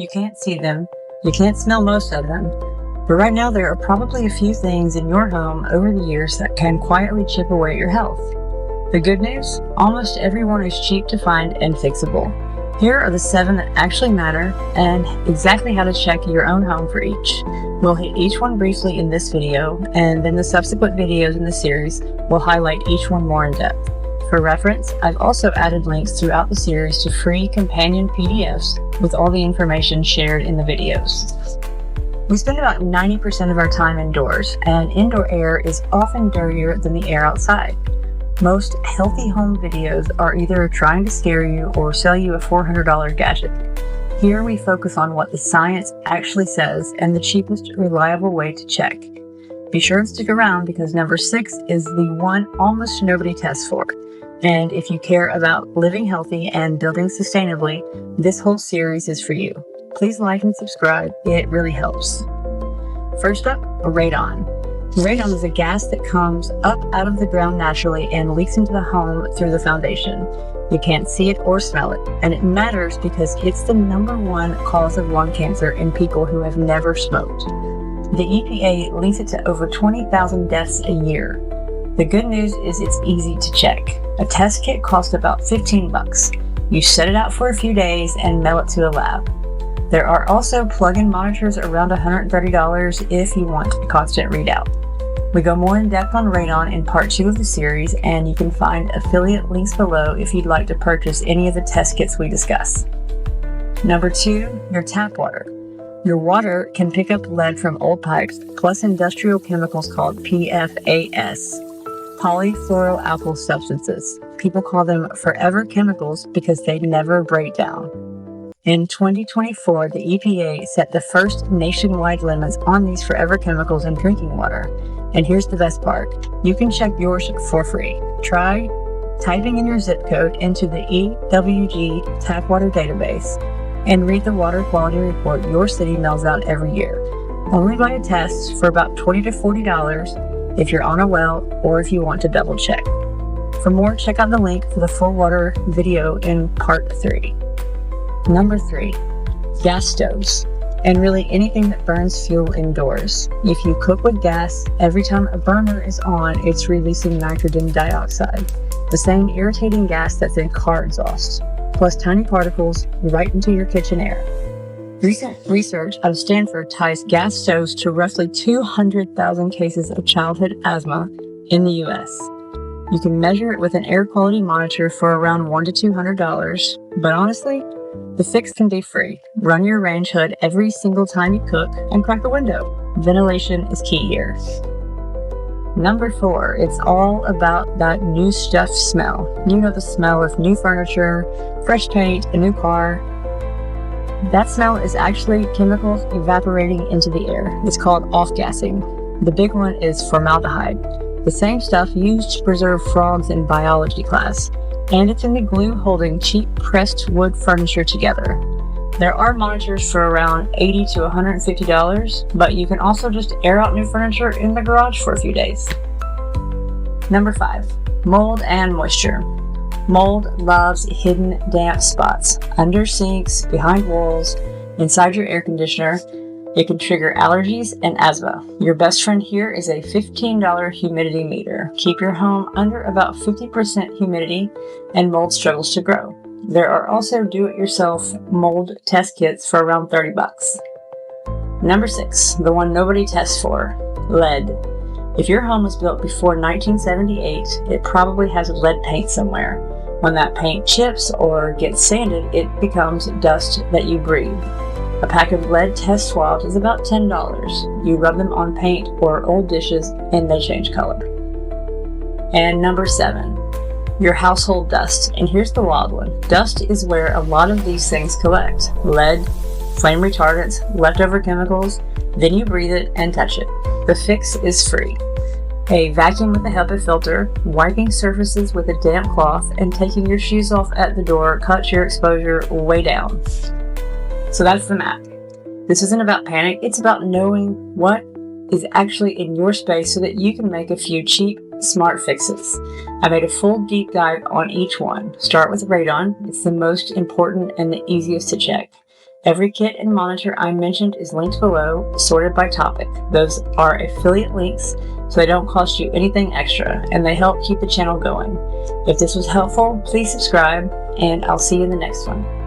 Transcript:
You can't see them, you can't smell most of them, but right now there are probably a few things in your home over the years that can quietly chip away at your health. The good news? Almost everyone is cheap to find and fixable. Here are the 7 that actually matter and exactly how to check your own home for each. We'll hit each one briefly in this video, and then the subsequent videos in the series will highlight each one more in depth. For reference, I've also added links throughout the series to free companion PDFs with all the information shared in the videos. We spend about 90% of our time indoors, and indoor air is often dirtier than the air outside. Most healthy home videos are either trying to scare you or sell you a $400 gadget. Here we focus on what the science actually says and the cheapest reliable way to check. Be sure to stick around because number 6 is the one almost nobody tests for. And if you care about living healthy and building sustainably, this whole series is for you. Please like and subscribe, it really helps. First up, radon. Radon is a gas that comes up out of the ground naturally and leaks into the home through the foundation. You can't see it or smell it, and it matters because it's the #1 cause of lung cancer in people who have never smoked. The EPA links it to over 20,000 deaths a year. The good news is it's easy to check. A test kit costs about 15 bucks. You set it out for a few days and mail it to a lab. There are also plug-in monitors around $130 if you want a constant readout. We go more in depth on radon in part 2 of the series, and you can find affiliate links below if you'd like to purchase any of the test kits we discuss. Number 2, your tap water. Your water can pick up lead from old pipes, plus industrial chemicals called PFAS, polyfluoroalkyl substances. People call them forever chemicals because they never break down. In 2024, the EPA set the first nationwide limits on these forever chemicals in drinking water. And here's the best part. You can check yours for free. Try typing in your zip code into the EWG tap water database and read the water quality report your city mails out every year. Only by a test for about $20 to $40 if you're on a well or if you want to double check. For more, check out the link for the full water video in part 3. Number 3, gas stoves, and really anything that burns fuel indoors. If you cook with gas, every time a burner is on, it's releasing nitrogen dioxide, the same irritating gas that's in car exhaust, plus tiny particles right into your kitchen air. Recent research out of Stanford ties gas stoves to roughly 200,000 cases of childhood asthma in the US. You can measure it with an air quality monitor for around $100 to $200, but honestly, the fix can be free. Run your range hood every single time you cook and crack a window. Ventilation is key here. Number 4, it's all about that new stuff smell. You know the smell of new furniture, fresh paint, a new car. That smell is actually chemicals evaporating into the air. It's called off-gassing. The big one is formaldehyde, the same stuff used to preserve frogs in biology class. And it's in the glue holding cheap pressed wood furniture together. There are monitors for around $80 to $150, but you can also just air out new furniture in the garage for a few days. Number 5, mold and moisture. Mold loves hidden damp spots, under sinks, behind walls, inside your air conditioner. It can trigger allergies and asthma. Your best friend here is a $15 humidity meter. Keep your home under about 50% humidity and mold struggles to grow. There are also do-it-yourself mold test kits for around 30 bucks. Number 6, the one nobody tests for, lead. If your home was built before 1978, it probably has lead paint somewhere. When that paint chips or gets sanded, it becomes dust that you breathe. A pack of lead test swabs is about $10. You rub them on paint or old dishes and they change color. And number 7, your household dust. And here's the wild one. Dust is where a lot of these things collect. Lead, flame retardants, leftover chemicals, then you breathe it and touch it. The fix is free. A vacuum with a HEPA filter, wiping surfaces with a damp cloth, and taking your shoes off at the door cuts your exposure way down. So that's the map. This isn't about panic, it's about knowing what is actually in your space so that you can make a few cheap, smart fixes. I made a full deep dive on each one. Start with radon. It's the most important and the easiest to check. Every kit and monitor I mentioned is linked below, sorted by topic. Those are affiliate links, so they don't cost you anything extra, and they help keep the channel going. If this was helpful, please subscribe, and I'll see you in the next one.